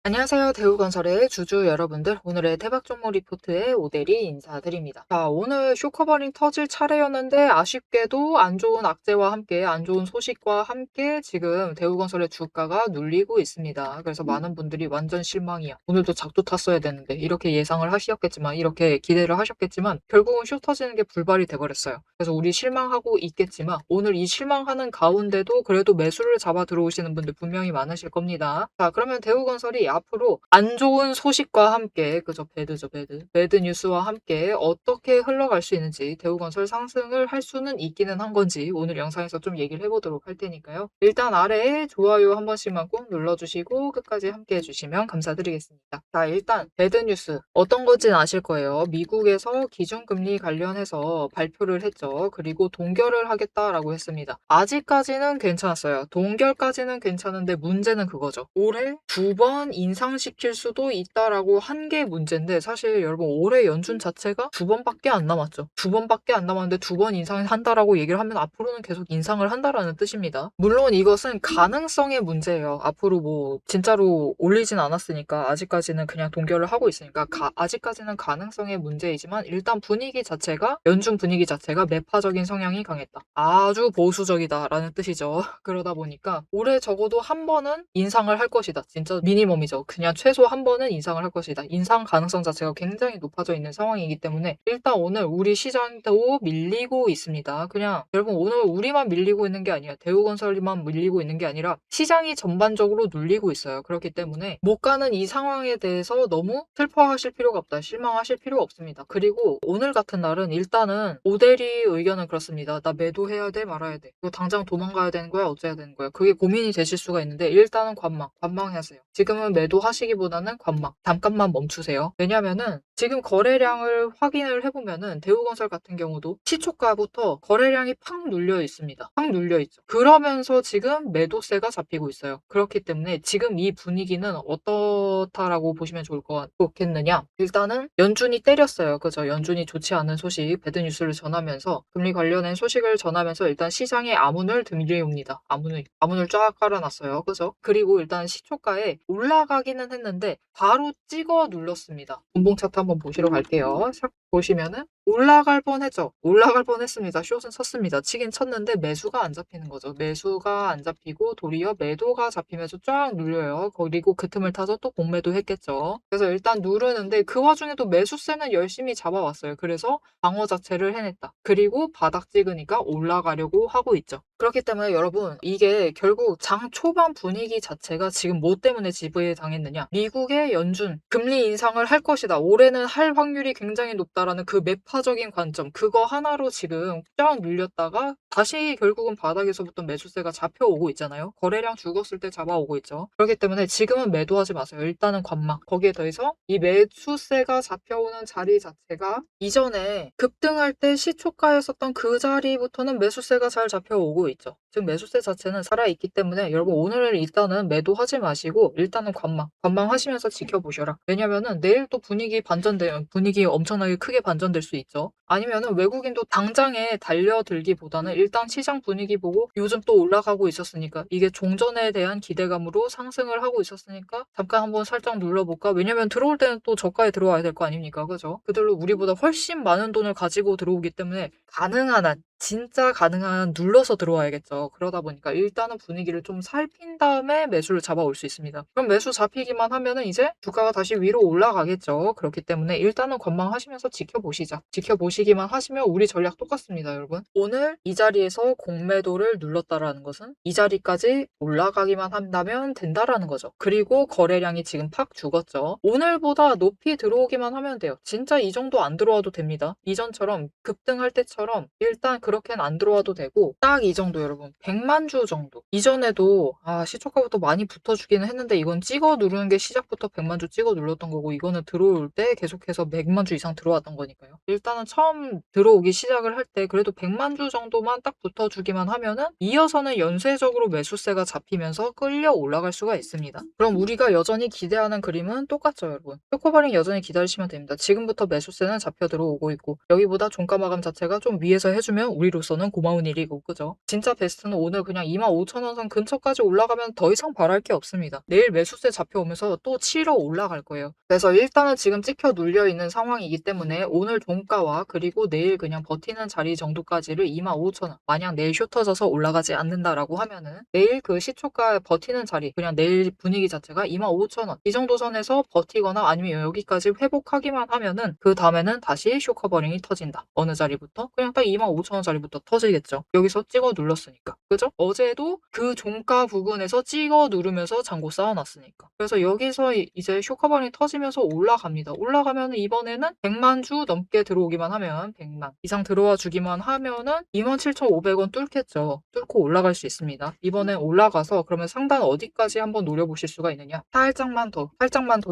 안녕하세요. 대우건설의 주주 여러분들. 오늘의 대박 종목 리포트에 오대리 인사드립니다. 자, 오늘 쇼커버링 터질 차례였는데 아쉽게도 안 좋은 악재와 함께 안 좋은 소식과 함께 지금 대우건설의 주가가 눌리고 있습니다. 그래서 많은 분들이 완전 실망이야. 오늘도 작두 탔어야 되는데 이렇게 예상을 하셨겠지만 이렇게 기대를 하셨겠지만 결국은 쇼 터지는 게 불발이 돼버렸어요. 그래서 우리 실망하고 있겠지만 오늘 이 실망하는 가운데도 그래도 매수를 잡아 들어오시는 분들 분명히 많으실 겁니다. 자, 그러면 대우건설이 앞으로 안 좋은 소식과 함께 그죠, 배드 뉴스와 함께 어떻게 흘러갈 수 있는지, 대우건설 상승을 할 수는 있기는 한 건지 오늘 영상에서 좀 얘기를 해보도록 할 테니까요. 일단 아래에 좋아요 한 번씩만 꼭 눌러주시고 끝까지 함께 해주시면 감사드리겠습니다. 자, 일단 배드 뉴스 어떤 건지는 아실 거예요. 미국에서 기준금리 관련해서 발표를 했죠. 그리고 동결을 하겠다라고 했습니다. 아직까지는 괜찮았어요. 동결까지는 괜찮은데 문제는 그거죠. 올해 2번 인상시킬 수도 있다라고 한 게 문제인데, 사실 여러분 올해 연준 자체가 2번밖에 안 남았죠. 2번밖에 안 남았는데 2번 인상한다라고 얘기를 하면 앞으로는 계속 인상을 한다라는 뜻입니다. 물론 이것은 가능성의 문제예요. 앞으로 뭐 진짜로 올리진 않았으니까, 아직까지는 그냥 동결을 하고 있으니까 아직까지는 가능성의 문제이지만, 일단 분위기 자체가, 연준 분위기 자체가 매파적인 성향이 강했다. 아주 보수적이다라는 뜻이죠. 그러다 보니까 올해 적어도 한 번은 인상을 할 것이다. 진짜 미니멈이죠. 그냥 최소 한 번은 인상을 할 것이다. 인상 가능성 자체가 굉장히 높아져 있는 상황이기 때문에 일단 오늘 우리 시장도 밀리고 있습니다. 그냥 여러분, 오늘 우리만 밀리고 있는 게 아니야. 대우건설만 밀리고 있는 게 아니라 시장이 전반적으로 눌리고 있어요. 그렇기 때문에 못 가는 이 상황에 대해서 너무 슬퍼하실 필요가 없다. 실망하실 필요가 없습니다. 그리고 오늘 같은 날은 일단은 오대리 의견은 그렇습니다. 나 매도해야 돼, 말아야 돼. 이거 당장 도망가야 되는 거야, 어째야 되는 거야. 그게 고민이 되실 수가 있는데 일단은 관망하세요. 지금은 매도하시기보다는 관망. 잠깐만 멈추세요. 왜냐면은 지금 거래량을 확인을 해보면은 대우건설 같은 경우도 시초가부터 거래량이 팍 눌려 있습니다. 팍 눌려 있죠. 그러면서 지금 매도세가 잡히고 있어요. 그렇기 때문에 지금 이 분위기는 어떻다라고 보시면 좋겠느냐. 일단은 연준이 때렸어요. 그죠? 연준이 좋지 않은 소식, 배드뉴스를 전하면서, 금리 관련된 소식을 전하면서 일단 시장에 암운을 들이옵니다. 암운을 쫙 깔아놨어요. 그죠? 그리고 일단 시초가에 올라가기는 했는데 바로 찍어 눌렀습니다. 분봉 차트 한번 보시러 갈게요. 싹 보시면은 올라갈 뻔했죠. 올라갈 뻔했습니다. 숏은 쳤습니다. 치긴 쳤는데 매수가 안 잡히는 거죠. 매수가 안 잡히고 도리어 매도가 잡히면서 쫙 눌려요. 그리고 그 틈을 타서 또 공매도 했겠죠. 그래서 일단 누르는데 그 와중에도 매수세는 열심히 잡아왔어요. 그래서 방어 자체를 해냈다. 그리고 바닥 찍으니까 올라가려고 하고 있죠. 그렇기 때문에 여러분, 이게 결국 장 초반 분위기 자체가 지금 뭐 때문에 지배당했느냐. 미국의 연준 금리 인상을 할 것이다. 올해는 할 확률이 굉장히 높다라는 그 매파적인 관점, 그거 하나로 지금 쫙 눌렸다가 다시 결국은 바닥에서부터 매수세가 잡혀오고 있잖아요. 거래량 죽었을 때 잡아오고 있죠. 그렇기 때문에 지금은 매도하지 마세요. 일단은 관망. 거기에 더해서 이 매수세가 잡혀오는 자리 자체가 이전에 급등할 때 시초가였었던 그 자리부터는 매수세가 잘 잡혀오고 있죠. 지금 매수세 자체는 살아있기 때문에 여러분, 오늘 일단은 매도하지 마시고 일단은 관망하시면서 지켜보셔라. 왜냐면은 내일 또 분위기 엄청나게 크게 반전될 수 있죠. 아니면은 외국인도 당장에 달려들기보다는 일단 시장 분위기 보고, 요즘 또 올라가고 있었으니까, 이게 종전에 대한 기대감으로 상승을 하고 있었으니까 잠깐 한번 살짝 눌러볼까? 왜냐면 들어올 때는 또 저가에 들어와야 될 거 아닙니까? 그죠? 그들로 우리보다 훨씬 많은 돈을 가지고 들어오기 때문에 가능한 한, 진짜 가능한 한 눌러서 들어와야겠죠. 그러다 보니까 일단은 분위기를 좀 살핀 다음에 매수를 잡아올 수 있습니다. 그럼 매수 잡히기만 하면은 이제 주가가 다시 위로 올라가겠죠. 그렇기 때문에 일단은 관망하시면서 지켜보시자. 지켜보시기만 하시면 우리 전략 똑같습니다, 여러분. 오늘 이 자리에서 공매도를 눌렀다라는 것은 이 자리까지 올라가기만 한다면 된다라는 거죠. 그리고 거래량이 지금 팍 죽었죠. 오늘보다 높이 들어오기만 하면 돼요. 진짜 이 정도 안 들어와도 됩니다. 이전처럼 급등할 때처럼 일단 그렇게는 안 들어와도 되고, 딱 이 정도 여러분. 100만 주 정도. 이전에도 시초가부터 많이 붙어주기는 했는데 이건 찍어 누르는 게 시작부터 100만 주 찍어 눌렀던 거고, 이거는 들어올 때 계속해서 100만 주 이상 들어왔던 거니까요. 일단은 처음 들어오기 시작을 할 때 그래도 100만 주 정도만 딱 붙어주기만 하면은 이어서는 연쇄적으로 매수세가 잡히면서 끌려 올라갈 수가 있습니다. 그럼 우리가 여전히 기대하는 그림은 똑같죠, 여러분. 쇼커버링 여전히 기다리시면 됩니다. 지금부터 매수세는 잡혀 들어오고 있고, 여기보다 종가 마감 자체가 좀 위에서 해주면 우리로서는 고마운 일이고, 그죠? 진짜 베스트는 오늘 그냥 25,000원 선 근처까지 올라가면 더 이상 바랄 게 없습니다. 내일 매수세 잡혀오면서 또 치러 올라갈 거예요. 그래서 일단은 지금 찍혀 눌려 있는 상황이기 때문에 오늘 종가와 그리고 내일 그냥 버티는 자리 정도까지를 25,000원. 만약 내일 쇼 터져서 올라가지 않는다라고 하면은 내일 그 시초가 버티는 자리, 그냥 내일 분위기 자체가 25,000원. 이 정도 선에서 버티거나 아니면 여기까지 회복하기만 하면은 그 다음에는 다시 쇼 커버링이 터진다. 어느 자리부터? 그냥 딱 25,000원 자리부터 터지겠죠. 여기서 찍어 눌렀으니까. 그죠? 어제도 그 종가 부근에서 찍어 누르면서 잔고 쌓아놨으니까. 그래서 여기서 이제 쇼 커버링이 터지면서 올라갑니다. 올라가면 이번에는 100만 주 넘게 들어오기만 하면 100만 이상 들어와 주기만 하면은 27,500원 뚫겠죠. 뚫고 올라갈 수 있습니다. 이번엔 올라가서 그러면 상단 어디까지 한번 노려보실 수가 있느냐? 살짝만 더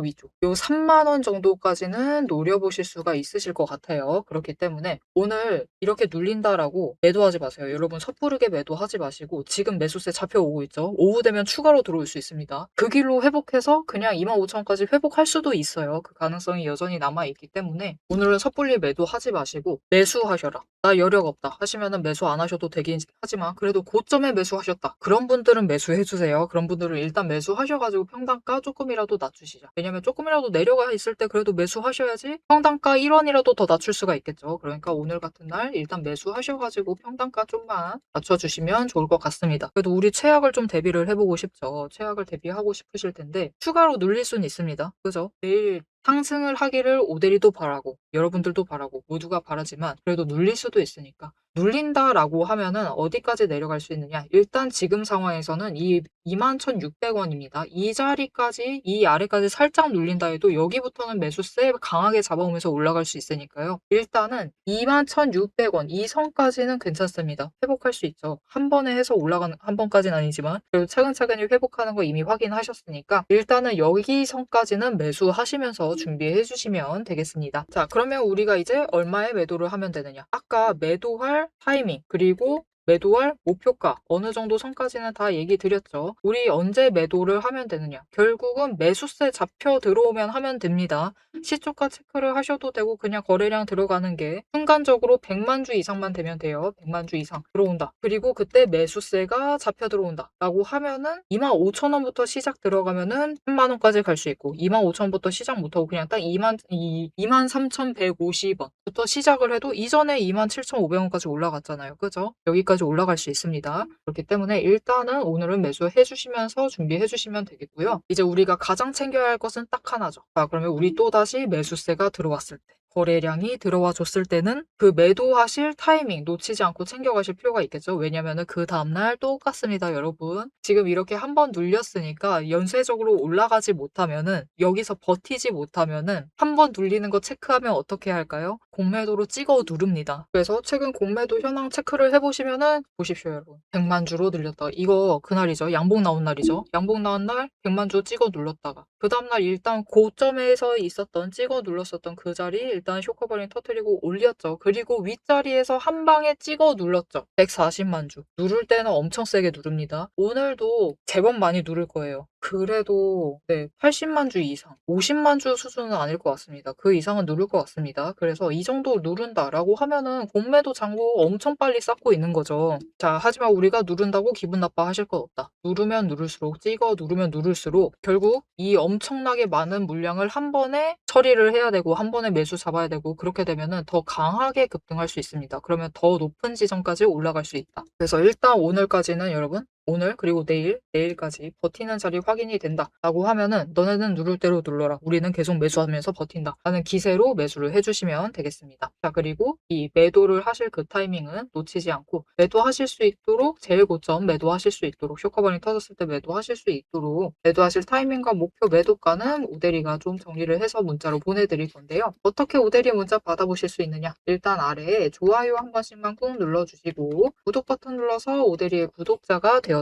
위쪽. 요 3만 원 정도까지는 노려보실 수가 있으실 것 같아요. 그렇기 때문에 오늘 이렇게 눌린다라고 매도하지 마세요. 여러분 섣부르게 매도하지 마시고 지금 매수세 잡혀오고 있죠. 오후 되면 추가로 들어올 수 있습니다. 그 길로 회복해서 그냥 25,000원까지 회복할 수도 있어요. 그 가능성이 여전히 남아있기 때문에 오늘은 섣불리 매도하지 마시고 매수하셔라. 나 여력 없다 하시면은 매수 안 하셔도 되긴 하지만 그래도 고점에 매수하셨다. 그런 분들은 매수해주세요. 그런 분들은 일단 매수하셔가지고 평단가 조금이라도 낮추시자. 왜냐면 조금이라도 내려가 있을 때 그래도 매수하셔야지 평단가 1원이라도 더 낮출 수가 있겠죠. 그러니까 오늘 같은 날 일단 매수하셔가지고 평단가 좀만 낮춰주시면 좋을 것 같습니다. 그래도 우리 최악을 좀 대비를 해보고 싶죠. 최악을 대비하고 싶으실 텐데 추가로 눌릴 수는 있습니다. 그죠? 내일 상승을 하기를 오대리도 바라고 여러분들도 바라고 모두가 바라지만 그래도 눌릴 수도 있으니까 눌린다라고 하면은 어디까지 내려갈 수 있느냐? 일단 지금 상황에서는 이 21,600원입니다. 이 자리까지 이 아래까지 살짝 눌린다 해도 여기부터는 매수세 강하게 잡아오면서 올라갈 수 있으니까요. 일단은 21,600원 이 선까지는 괜찮습니다. 회복할 수 있죠. 한 번에 해서 올라가는 한 번까지는 아니지만 그래도 차근차근히 회복하는 거 이미 확인하셨으니까 일단은 여기 선까지는 매수하시면서 준비해 주시면 되겠습니다. 자, 그러면 우리가 이제 얼마에 매도를 하면 되느냐? 아까 매도할 타이밍 그리고 매도할 목표가 어느 정도 선까지는 다 얘기 드렸죠. 우리 언제 매도를 하면 되느냐? 결국은 매수세 잡혀 들어오면 하면 됩니다. 시초가 체크를 하셔도 되고 그냥 거래량 들어가는 게 순간적으로 100만 주 이상만 되면 돼요. 100만 주 이상 들어온다. 그리고 그때 매수세가 잡혀 들어온다 라고 하면은 25,000원부터 시작 들어가면은 3만 원까지 갈 수 있고 25,000원부터 시작 못하고 그냥 딱 23,150원부터 시작을 해도 이전에 27,500원까지 올라갔잖아요. 그죠? 여기까지 올라갈 수 있습니다. 그렇기 때문에 일단은 오늘은 매수해 주시면서 준비해 주시면 되겠고요. 이제 우리가 가장 챙겨야 할 것은 딱 하나죠. 자, 그러면 우리 또다시 매수세가 들어왔을 때 거래량이 들어와 줬을 때는 그 매도하실 타이밍 놓치지 않고 챙겨가실 필요가 있겠죠. 왜냐면은 그 다음날 똑같습니다, 여러분. 지금 이렇게 한번 눌렸으니까 연쇄적으로 올라가지 못하면은 여기서 버티지 못하면은 한번 눌리는 거 체크하면 어떻게 할까요? 공매도로 찍어 누릅니다. 그래서 최근 공매도 현황 체크를 해보시면은 보십시오, 여러분. 100만 주로 늘렸다. 이거 그날이죠. 양봉 나온 날이죠. 양봉 나온 날 100만 주 찍어 눌렀다가 그 다음날 일단 고점에서 있었던 찍어 눌렀었던 그 자리 일단 쇼커버링 터트리고 올렸죠. 그리고 윗자리에서 한 방에 찍어 눌렀죠. 140만 주. 누를 때는 엄청 세게 누릅니다. 오늘도 제법 많이 누를 거예요. 그래도 네, 80만 주 이상, 50만 주 수준은 아닐 것 같습니다. 그 이상은 누를 것 같습니다. 그래서 이 정도 누른다라고 하면은 공매도 잔고 엄청 빨리 쌓고 있는 거죠. 자, 하지만 우리가 누른다고 기분 나빠하실 것 없다. 누르면 누를수록 찍어 누르면 누를수록 결국 이 엄청나게 많은 물량을 한 번에 처리를 해야 되고 한 번에 매수 잡아야 되고 그렇게 되면은 더 강하게 급등할 수 있습니다. 그러면 더 높은 지점까지 올라갈 수 있다. 그래서 일단 오늘까지는 여러분 오늘 그리고 내일까지 버티는 자리 확인이 된다라고 하면은 너네는 누를 대로 눌러라. 우리는 계속 매수하면서 버틴다. 라는 기세로 매수를 해주시면 되겠습니다. 자, 그리고 이 매도를 하실 그 타이밍은 놓치지 않고 매도하실 수 있도록 제일 고점 매도하실 수 있도록 쇼커버링 터졌을 때 매도하실 수 있도록 매도하실 타이밍과 목표 매도가는 오대리가 좀 정리를 해서 문자로 보내드릴 건데요. 어떻게 오대리 문자 받아보실 수 있느냐? 일단 아래에 좋아요 한 번씩만 꾹 눌러주시고 구독 버튼 눌러서 오대리의 구독자가 되어주세요.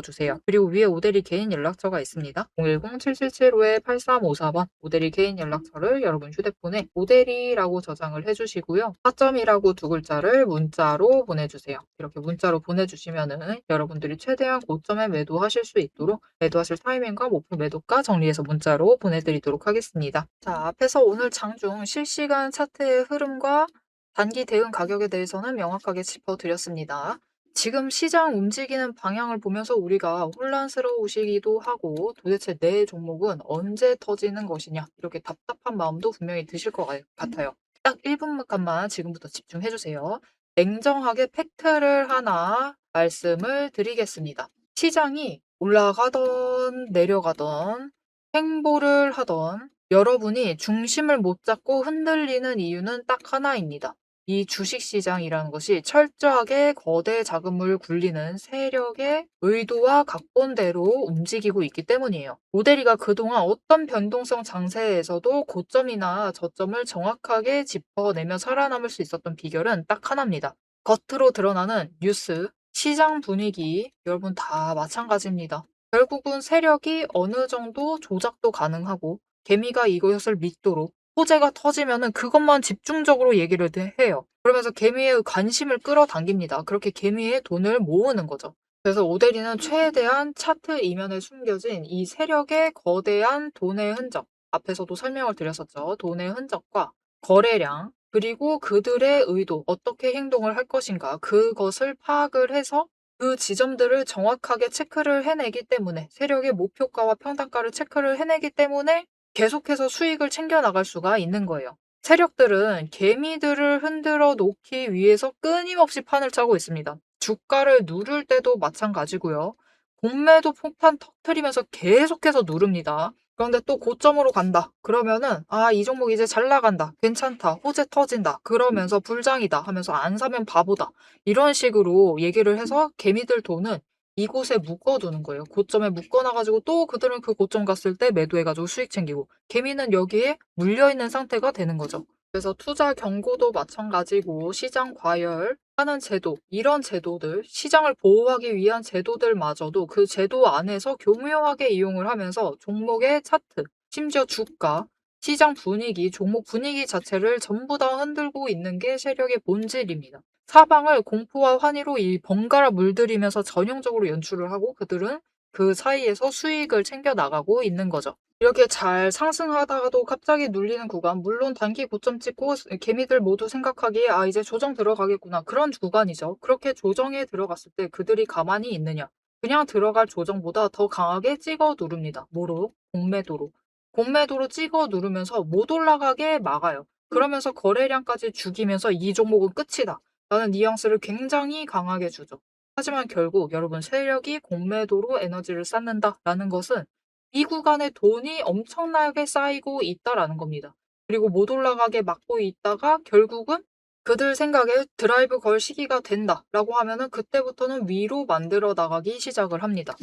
그리고 위에 오대리 개인 연락처가 있습니다. 010-7775-8354번 오대리 개인 연락처를 여러분 휴대폰에 오대리라고 저장을 해주시고요. 4점이라고 두 글자를 문자로 보내주세요. 이렇게 문자로 보내주시면은 여러분들이 최대한 고점에 매도하실 수 있도록 매도하실 타이밍과 목표 매도가 정리해서 문자로 보내드리도록 하겠습니다. 자, 앞에서 오늘 장중 실시간 차트의 흐름과 단기 대응 가격에 대해서는 명확하게 짚어드렸습니다. 지금 시장 움직이는 방향을 보면서 우리가 혼란스러우시기도 하고 도대체 내 종목은 언제 터지는 것이냐 이렇게 답답한 마음도 분명히 드실 것 같아요. 딱 1분간만 지금부터 집중해 주세요. 냉정하게 팩트를 하나 말씀을 드리겠습니다. 시장이 올라가던 내려가던 행보를 하던 여러분이 중심을 못 잡고 흔들리는 이유는 딱 하나입니다. 이 주식시장이라는 것이 철저하게 거대 자금을 굴리는 세력의 의도와 각본대로 움직이고 있기 때문이에요. 모델이가 그동안 어떤 변동성 장세에서도 고점이나 저점을 정확하게 짚어내며 살아남을 수 있었던 비결은 딱 하나입니다. 겉으로 드러나는 뉴스, 시장 분위기, 여러분 다 마찬가지입니다. 결국은 세력이 어느 정도 조작도 가능하고 개미가 이것을 믿도록 호재가 터지면은 그것만 집중적으로 얘기를 해요. 그러면서 개미의 관심을 끌어당깁니다. 그렇게 개미의 돈을 모으는 거죠. 그래서 오데리는 최대한 차트 이면에 숨겨진 이 세력의 거대한 돈의 흔적, 앞에서도 설명을 드렸었죠. 돈의 흔적과 거래량, 그리고 그들의 의도, 어떻게 행동을 할 것인가, 그것을 파악을 해서 그 지점들을 정확하게 체크를 해내기 때문에 세력의 목표가와 평단가를 체크를 해내기 때문에 계속해서 수익을 챙겨 나갈 수가 있는 거예요. 세력들은 개미들을 흔들어 놓기 위해서 끊임없이 판을 짜고 있습니다. 주가를 누를 때도 마찬가지고요. 공매도 폭탄 터트리면서 계속해서 누릅니다. 그런데 또 고점으로 간다. 그러면은 이 종목 이제 잘 나간다. 괜찮다. 호재 터진다. 그러면서 불장이다 하면서 안 사면 바보다. 이런 식으로 얘기를 해서 개미들 돈은 이곳에 묶어두는 거예요. 고점에 묶어놔가지고 또 그들은 그 고점 갔을 때 매도해가지고 수익 챙기고 개미는 여기에 물려있는 상태가 되는 거죠. 그래서 투자 경고도 마찬가지고 시장 과열하는 제도, 이런 제도들, 시장을 보호하기 위한 제도들마저도 그 제도 안에서 교묘하게 이용을 하면서 종목의 차트, 심지어 주가, 시장 분위기, 종목 분위기 자체를 전부 다 흔들고 있는 게 세력의 본질입니다. 사방을 공포와 환희로 이 번갈아 물들이면서 전형적으로 연출을 하고 그들은 그 사이에서 수익을 챙겨 나가고 있는 거죠. 이렇게 잘 상승하다가도 갑자기 눌리는 구간, 물론 단기 고점 찍고 개미들 모두 생각하기에 이제 조정 들어가겠구나. 그런 구간이죠. 그렇게 조정에 들어갔을 때 그들이 가만히 있느냐. 그냥 들어갈 조정보다 더 강하게 찍어 누릅니다. 뭐로? 공매도로. 공매도로 찍어 누르면서 못 올라가게 막아요. 그러면서 거래량까지 죽이면서 이 종목은 끝이다. 라는 뉘앙스를 굉장히 강하게 주죠. 하지만 결국 여러분 세력이 공매도로 에너지를 쌓는다라는 것은 이 구간에 돈이 엄청나게 쌓이고 있다라는 겁니다. 그리고 못 올라가게 막고 있다가 결국은 그들 생각에 드라이브 걸 시기가 된다라고 하면은 그때부터는 위로 만들어 나가기 시작을 합니다.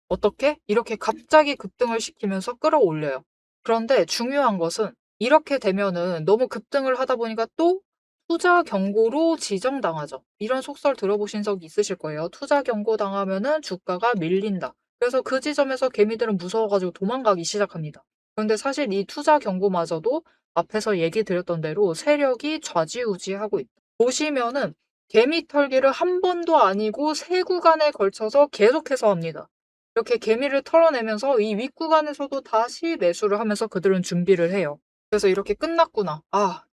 어떻게? 이렇게 갑자기 급등을 시키면서 끌어올려요. 그런데 중요한 것은 이렇게 되면은 너무 급등을 하다 보니까 또 투자 경고로 지정당하죠. 이런 속설 들어보신 적 있으실 거예요. 투자 경고 당하면은 주가가 밀린다. 그래서 그 지점에서 개미들은 무서워가지고 도망가기 시작합니다. 그런데 사실 이 투자 경고마저도 앞에서 얘기 드렸던 대로 세력이 좌지우지하고 있다. 보시면은 개미 털기를 한 번도 아니고 세 구간에 걸쳐서 계속해서 합니다. 이렇게 개미를 털어내면서 이 윗구간에서도 다시 매수를 하면서 그들은 준비를 해요. 그래서 이렇게 끝났구나.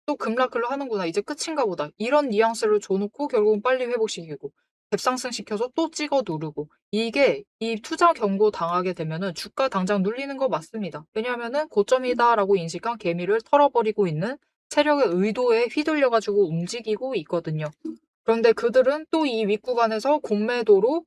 또 급락을 하는구나. 이제 끝인가 보다. 이런 뉘앙스를 줘놓고 결국은 빨리 회복시키고 갭상승 시켜서 또 찍어 누르고 이게 이 투자 경고 당하게 되면은 주가 당장 눌리는 거 맞습니다. 왜냐하면은 고점이다라고 인식한 개미를 털어버리고 있는 세력의 의도에 휘둘려가지고 움직이고 있거든요. 그런데 그들은 또 이 윗구간에서 공매도로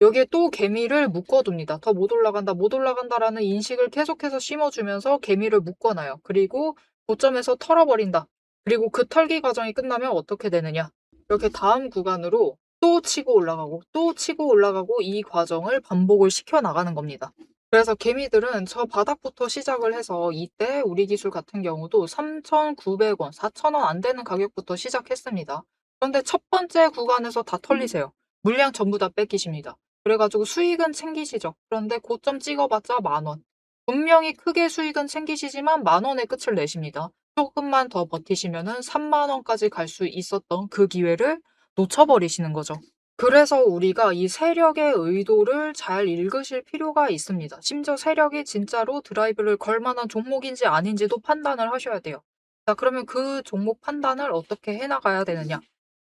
여기에 또 개미를 묶어둡니다. 더 못 올라간다, 못 올라간다라는 인식을 계속해서 심어주면서 개미를 묶어놔요. 그리고 고점에서 털어버린다. 그리고 그 털기 과정이 끝나면 어떻게 되느냐. 이렇게 다음 구간으로 또 치고 올라가고 또 치고 올라가고 이 과정을 반복을 시켜 나가는 겁니다. 그래서 개미들은 저 바닥부터 시작을 해서 이때 우리 기술 같은 경우도 3,900원, 4,000원 안 되는 가격부터 시작했습니다. 그런데 첫 번째 구간에서 다 털리세요. 물량 전부 다 뺏기십니다. 그래가지고 수익은 챙기시죠. 그런데 고점 찍어봤자 10,000원. 분명히 크게 수익은 챙기시지만 10,000원의 끝을 내십니다. 조금만 더 버티시면은 30,000원까지 갈 수 있었던 그 기회를 놓쳐버리시는 거죠. 그래서 우리가 이 세력의 의도를 잘 읽으실 필요가 있습니다. 심지어 세력이 진짜로 드라이브를 걸 만한 종목인지 아닌지도 판단을 하셔야 돼요. 자, 그러면 그 종목 판단을 어떻게 해 나가야 되느냐?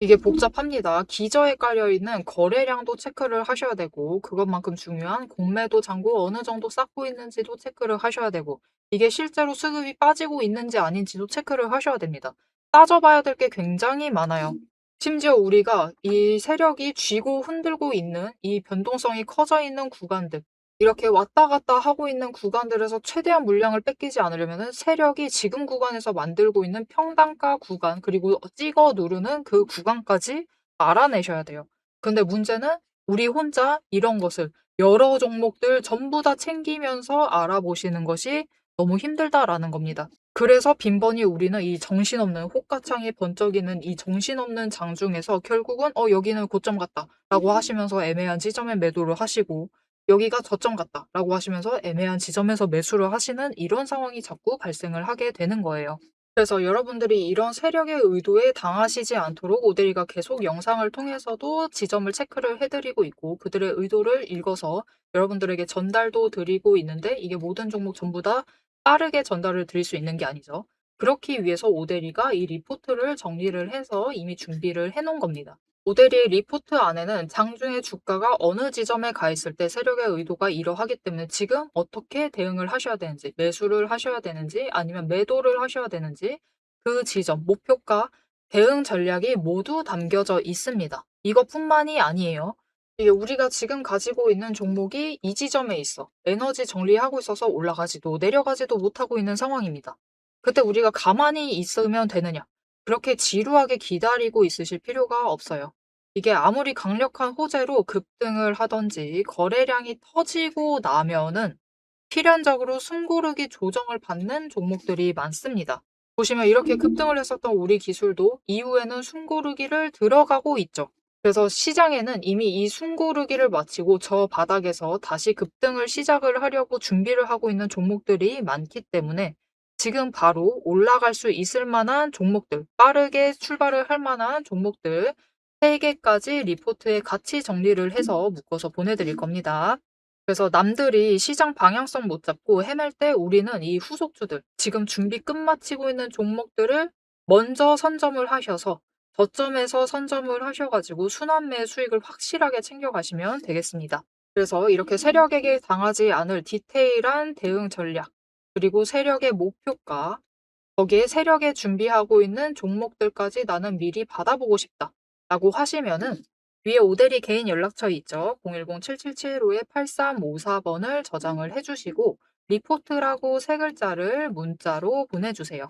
이게 복잡합니다. 기저에 깔려 있는 거래량도 체크를 하셔야 되고, 그것만큼 중요한 공매도 잔고 어느 정도 쌓고 있는지도 체크를 하셔야 되고, 이게 실제로 수급이 빠지고 있는지 아닌지도 체크를 하셔야 됩니다. 따져봐야 될 게 굉장히 많아요. 심지어 우리가 이 세력이 쥐고 흔들고 있는 이 변동성이 커져 있는 구간들, 이렇게 왔다 갔다 하고 있는 구간들에서 최대한 물량을 뺏기지 않으려면은 세력이 지금 구간에서 만들고 있는 평단가 구간, 그리고 찍어 누르는 그 구간까지 알아내셔야 돼요. 근데 문제는 우리 혼자 이런 것을 여러 종목들 전부 다 챙기면서 알아보시는 것이 너무 힘들다라는 겁니다. 그래서 빈번히 우리는 이 정신없는 호가창이 번쩍이는 이 정신없는 장중에서 결국은 여기는 고점 같다라고 하시면서 애매한 지점에 매도를 하시고, 여기가 저점 같다라고 하시면서 애매한 지점에서 매수를 하시는 이런 상황이 자꾸 발생을 하게 되는 거예요. 그래서 여러분들이 이런 세력의 의도에 당하시지 않도록 오데리가 계속 영상을 통해서도 지점을 체크를 해드리고 있고, 그들의 의도를 읽어서 여러분들에게 전달도 드리고 있는데, 이게 모든 종목 전부 다 빠르게 전달을 드릴 수 있는 게 아니죠. 그렇기 위해서 오데리가 이 리포트를 정리를 해서 이미 준비를 해 놓은 겁니다. 오데리의 리포트 안에는 장중에 주가가 어느 지점에 가 있을 때 세력의 의도가 이러하기 때문에 지금 어떻게 대응을 하셔야 되는지, 매수를 하셔야 되는지 아니면 매도를 하셔야 되는지, 그 지점, 목표가, 대응 전략이 모두 담겨져 있습니다. 이것뿐만이 아니에요. 이게 우리가 지금 가지고 있는 종목이 이 지점에 있어. 에너지 정리하고 있어서 올라가지도 내려가지도 못하고 있는 상황입니다. 그때 우리가 가만히 있으면 되느냐? 그렇게 지루하게 기다리고 있으실 필요가 없어요. 이게 아무리 강력한 호재로 급등을 하든지 거래량이 터지고 나면은 필연적으로 숨고르기 조정을 받는 종목들이 많습니다. 보시면 이렇게 급등을 했었던 우리 기술도 이후에는 숨고르기를 들어가고 있죠. 그래서 시장에는 이미 이 숨고르기를 마치고 저 바닥에서 다시 급등을 시작을 하려고 준비를 하고 있는 종목들이 많기 때문에 지금 바로 올라갈 수 있을 만한 종목들, 빠르게 출발을 할 만한 종목들 3개까지 리포트에 같이 정리를 해서 묶어서 보내드릴 겁니다. 그래서 남들이 시장 방향성 못 잡고 헤맬 때 우리는 이 후속주들, 지금 준비 끝마치고 있는 종목들을 먼저 선점을 하셔서 저점에서 선점을 하셔가지고 순환매 수익을 확실하게 챙겨가시면 되겠습니다. 그래서 이렇게 세력에게 당하지 않을 디테일한 대응 전략, 그리고 세력의 목표가, 거기에 세력에 준비하고 있는 종목들까지 나는 미리 받아보고 싶다 라고 하시면은 위에 오데리 개인 연락처 있죠. 010-7775-8354번을 저장을 해주시고 리포트라고 3글자를 문자로 보내주세요.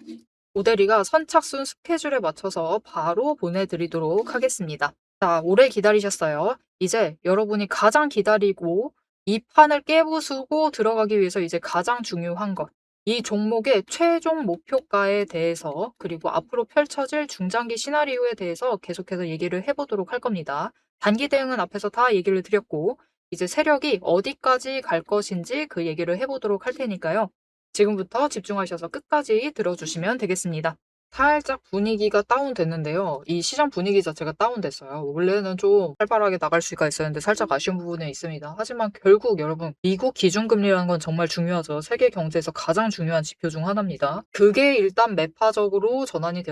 오데리가 선착순 스케줄에 맞춰서 바로 보내드리도록 하겠습니다. 자, 오래 기다리셨어요. 이제 여러분이 가장 기다리고 이 판을 깨부수고 들어가기 위해서 이제 가장 중요한 것, 이 종목의 최종 목표가에 대해서, 그리고 앞으로 펼쳐질 중장기 시나리오에 대해서 계속해서 얘기를 해보도록 할 겁니다. 단기 대응은 앞에서 다 얘기를 드렸고, 이제 세력이 어디까지 갈 것인지 그 얘기를 해보도록 할 테니까요. 지금부터 집중하셔서 끝까지 들어주시면 되겠습니다. 살짝 분위기가 다운됐는데요. 이 시장 분위기 자체가 다운됐어요. 원래는 좀 활발하게 나갈 수가 있었는데 살짝 아쉬운 부분은 있습니다. 하지만 결국 여러분, 미국 기준금리라는 건 정말 중요하죠. 세계 경제에서 가장 중요한 지표 중 하나입니다. 그게 일단 매파적으로 전환은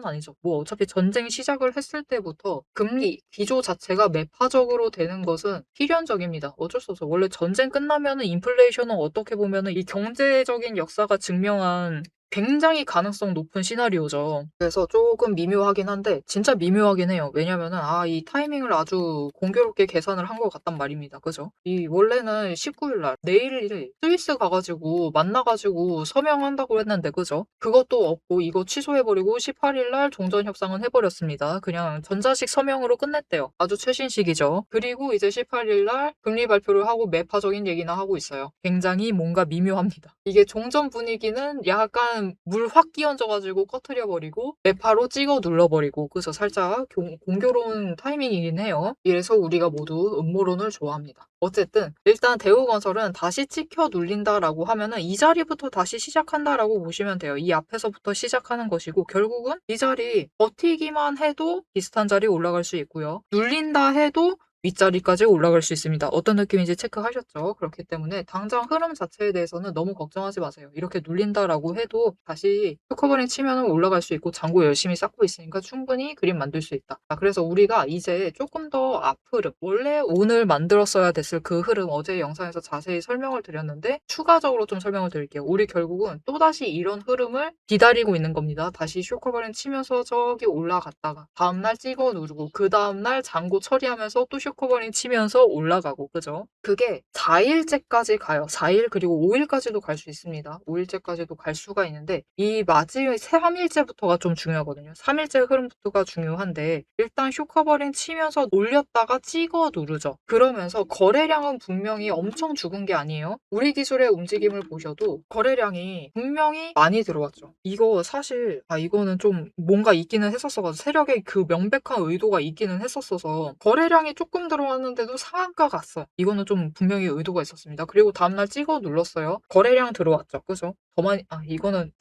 아니죠. 뭐 어차피 전쟁 시작을 했을 때부터 금리 기조 자체가 매파적으로 되는 것은 필연적입니다. 어쩔 수 없어. 원래 전쟁 끝나면은 인플레이션은 어떻게 보면은 이 경제적인 역사가 증명한 굉장히 가능성 높은 시나리오죠. 그래서 조금 미묘하긴 한데 진짜 미묘하긴 해요. 왜냐면은 이 타이밍을 아주 공교롭게 계산을 한 것 같단 말입니다. 그죠? 이 원래는 19일 날 내일 스위스 가 가지고 만나 가지고 서명한다고 했는데, 그죠? 그것도 없고 이거 취소해 버리고 18일 날 종전 협상은 해 버렸습니다. 그냥 전자식 서명으로 끝냈대요. 아주 최신식이죠. 그리고 이제 18일 날 금리 발표를 하고 매파적인 얘기나 하고 있어요. 굉장히 뭔가 미묘합니다. 이게 종전 분위기는 약간 물 확 끼얹어 가지고 꺼트려 버리고 매파로 찍어 눌러 버리고, 그래서 살짝 공교로운 타이밍이긴 해요. 이래서 우리가 모두 음모론을 좋아합니다. 어쨌든 일단 대우건설은 다시 찍혀 눌린다라고 하면은 이 자리부터 다시 시작한다라고 보시면 돼요. 이 앞에서부터 시작하는 것이고, 결국은 이 자리 버티기만 해도 비슷한 자리 올라갈 수 있고요. 눌린다 해도 윗자리까지 올라갈 수 있습니다. 어떤 느낌인지 체크하셨죠? 그렇기 때문에 당장 흐름 자체에 대해서는 너무 걱정하지 마세요. 이렇게 눌린다라고 해도 다시 쇼커버링 치면은 올라갈 수 있고 잔고 열심히 쌓고 있으니까 충분히 그림 만들 수 있다. 자, 그래서 우리가 이제 조금 더 앞 흐름, 원래 오늘 만들었어야 됐을 그 흐름 어제 영상에서 자세히 설명을 드렸는데 추가적으로 좀 설명을 드릴게요. 우리 결국은 또다시 이런 흐름을 기다리고 있는 겁니다. 다시 쇼커버링 치면서 저기 올라갔다가 다음날 찍어 누르고 그 다음날 잔고 처리하면서 또 쇼커버링 치면서 올라가고 그죠? 그게 4일째까지 가요. 4일 그리고 5일까지도 갈 수 있습니다. 5일째까지도 갈 수가 있는데 이 마지막 3일째부터가 좀 중요하거든요. 3일째 흐름부터가 중요한데 일단 쇼커버링 치면서 올렸다가 찍어 누르죠. 그러면서 거래량은 분명히 엄청 죽은 게 아니에요. 우리 기술의 움직임을 보셔도 거래량이 분명히 많이 들어왔죠. 이거 사실 이거는 좀 뭔가 있기는 했었어가지고 세력의 그 명백한 의도가 있기는 했었어서 거래량이 조금 들어왔는데도 상한가 갔어. 이거는 좀 분명히 의도가 있었습니다. 그리고 다음날 찍어 눌렀어요. 거래량 들어왔죠. 그죠? 더 많이 이거는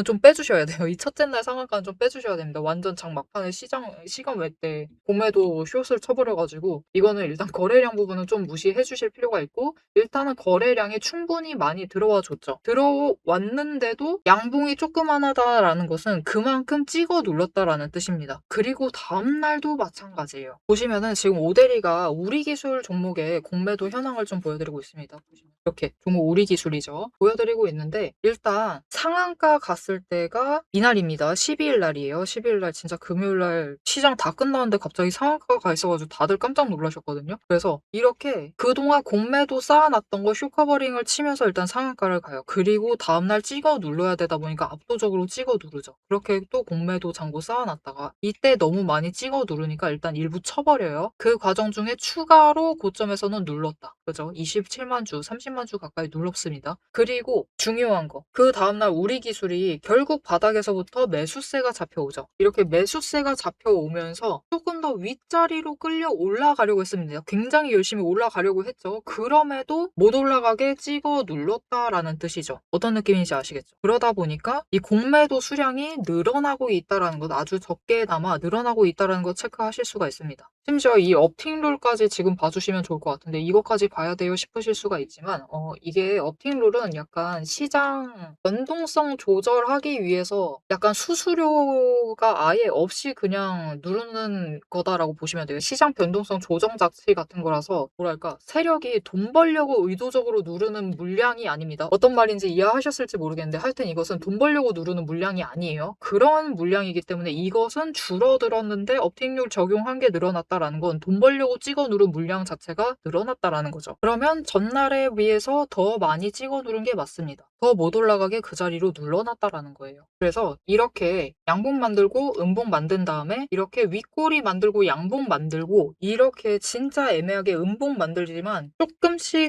좀 빼주셔야 돼요. 이 첫째 날 상한가는 좀 빼주셔야 됩니다. 완전 장 막판에 시간 외 때 봄에도 숏을 쳐버려가지고 이거는 일단 거래량 부분은 좀 무시해 주실 필요가 있고 일단은 거래량이 충분히 많이 들어와 줬죠. 들어왔는데도 양봉이 조그만하다라는 것은 그만큼 찍어 눌렀다라는 뜻입니다. 그리고 다음날도 마찬가지예요. 보시면은 지금 오데리가 우리 기술 종목의 공매도 현황을 좀 보여드리고 있습니다. 보시면 이렇게 종목 우리 기술이죠. 보여드리고 있는데 일단 상한가 갔을 때가 이날입니다. 12일 날이에요. 12일 날 진짜 금요일 날 시장 다 끝나는데 갑자기 상한가가 가 있어가지고 다들 깜짝 놀라셨거든요. 그래서 이렇게 그동안 공매도 쌓아놨던 거 쇼커버링을 치면서 일단 상한가를 가요. 그리고 다음날 찍어 눌러야 되다 보니까 압도적으로 찍어 누르죠. 그렇게 또 공매도 잔고 쌓아놨다가 이때 너무 많이 찍어 누르니까 일단 일부 쳐버려요. 그 과정 중에 추가로 고점에서는 눌렀다. 그죠? 27만 주, 30만 주 가까이 눌렀습니다. 그리고 중요한 거. 그 다음날 우리 기술이 결국 바닥에서부터 매수세가 잡혀오죠. 이렇게 매수세가 잡혀오면서 조금 더 윗자리로 끌려 올라가려고 했습니다. 굉장히 열심히 올라가려고 했죠. 그럼에도 못 올라가게 찍어 눌렀다라는 뜻이죠. 어떤 느낌인지 아시겠죠? 그러다 보니까 이 공매도 수량이 늘어나고 있다는 것, 아주 적게나마 늘어나고 있다는 것 체크하실 수가 있습니다. 심지어 이 업틱룰까지 지금 봐주시면 좋을 것 같은데 이것까지 봐야 돼요 싶으실 수가 있지만 이게 업틱룰은 약간 시장 변동성 조절하기 위해서 약간 수수료가 아예 없이 그냥 누르는 거다라고 보시면 돼요. 시장 변동성 조정 장치 같은 거라서 뭐랄까 세력이 돈 벌려고 의도적으로 누르는 물량이 아닙니다. 어떤 말인지 이해하셨을지 모르겠는데 하여튼 이것은 돈 벌려고 누르는 물량이 아니에요. 그런 물량이기 때문에 이것은 줄어들었는데 업틱률 적용한 게 늘어났다라는 건 돈 벌려고 찍어 누른 물량 자체가 늘어났다라는 거죠. 그러면 전날에 비해서 더 많이 찍어 누른 게 맞습니다. 더 못 올라가게 그 자리로 눌러놨다라는 거예요. 그래서 이렇게 양봉 만들고 음봉 만든 다음에 이렇게 윗꼬리 만들고 양봉 만들고 이렇게 진짜 애매하게 음봉 만들지만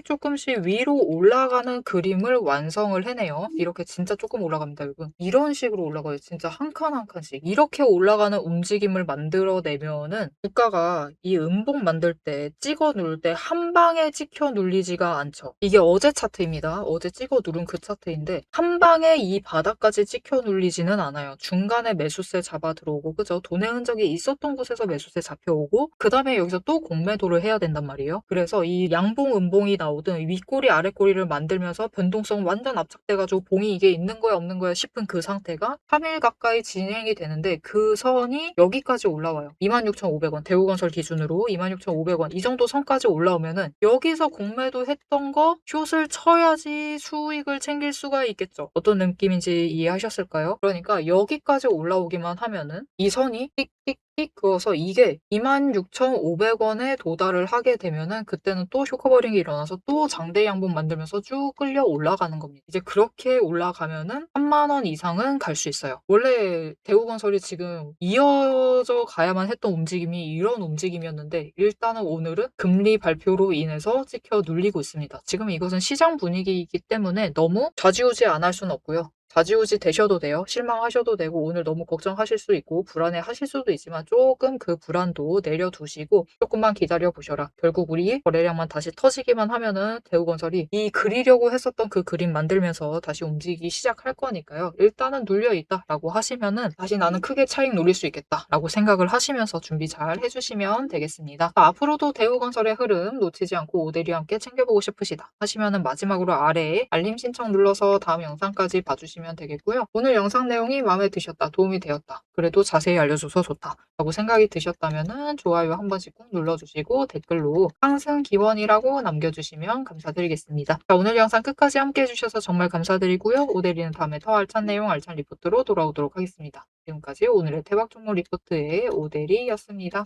조금씩 위로 올라가는 그림을 완성을 해내요. 이렇게 진짜 조금 올라갑니다, 여러분. 이런 식으로 올라가요. 진짜 한 칸 한 칸씩. 이렇게 올라가는 움직임을 만들어내면은 주가가 이 음봉 만들 때 찍어 누를 때 한 방에 찍혀 눌리지가 않죠. 이게 어제 차트입니다. 어제 찍어 누른 그 차트인데 한 방에 이 바닥까지 찍혀 눌리지는 않아요. 중간에 매수세 잡아 들어오고 그죠? 돈의 흔적이 있었던 곳에서 매수세 잡혀오고 그 다음에 여기서 또 공매도를 해야 된단 말이에요. 그래서 이 양봉 음봉이 나오든 윗꼬리 아랫꼬리를 만들면서 변동성 완전 압착돼가지고 봉이 이게 있는 거야 없는 거야 싶은 그 상태가 3일 가까이 진행이 되는데 그 선이 여기까지 올라와요. 26,500원 대우건설 기준으로 26,500원 이 정도 선까지 올라오면은 여기서 공매도 했던 거 숏을 쳐야지 수익을 챙길 수가 있겠죠. 어떤 느낌인지 이해하셨을까요? 그러니까 여기까지 올라오기만 하면은 이 선이 띡띡띡 그어서 이게 26,500원에 도달을 하게 되면은 그때는 또 쇼커버링이 일어나서 또 장대 양봉 만들면서 쭉 끌려 올라가는 겁니다. 이제 그렇게 올라가면은 3만 원 이상은 갈 수 있어요. 원래 대우건설이 지금 이어져 가야만 했던 움직임이 이런 움직임이었는데 일단은 오늘은 금리 발표로 인해서 찍혀 눌리고 있습니다. 지금 이것은 시장 분위기이기 때문에 너무 좌지우지 안 할 수는 없고요. 좌지우지 되셔도 돼요. 실망하셔도 되고 오늘 너무 걱정하실 수 있고 불안해하실 수도 있지만 조금 그 불안도 내려두시고 조금만 기다려 보셔라. 결국 우리 거래량만 다시 터지기만 하면은 대우건설이 이 그리려고 했었던 그 그림 만들면서 다시 움직이기 시작할 거니까요. 일단은 눌려 있다라고 하시면은 다시 나는 크게 차익 노릴 수 있겠다라고 생각을 하시면서 준비 잘 해주시면 되겠습니다. 앞으로도 대우건설의 흐름 놓치지 않고 오대리와 함께 챙겨보고 싶으시다 하시면은 마지막으로 아래에 알림 신청 눌러서 다음 영상까지 봐주시면 되겠고요. 오늘 영상 내용이 마음에 드셨다, 도움이 되었다, 그래도 자세히 알려줘서 좋다 라고 생각이 드셨다면은 좋아요 한 번씩 꼭 눌러주시고 댓글로 상승 기원이라고 남겨주시면 감사드리겠습니다. 자, 오늘 영상 끝까지 함께 해주셔서 정말 감사드리고요. 오대리는 다음에 더 알찬 내용, 알찬 리포트로 돌아오도록 하겠습니다. 지금까지 오늘의 대박 종목 리포트의 오대리였습니다.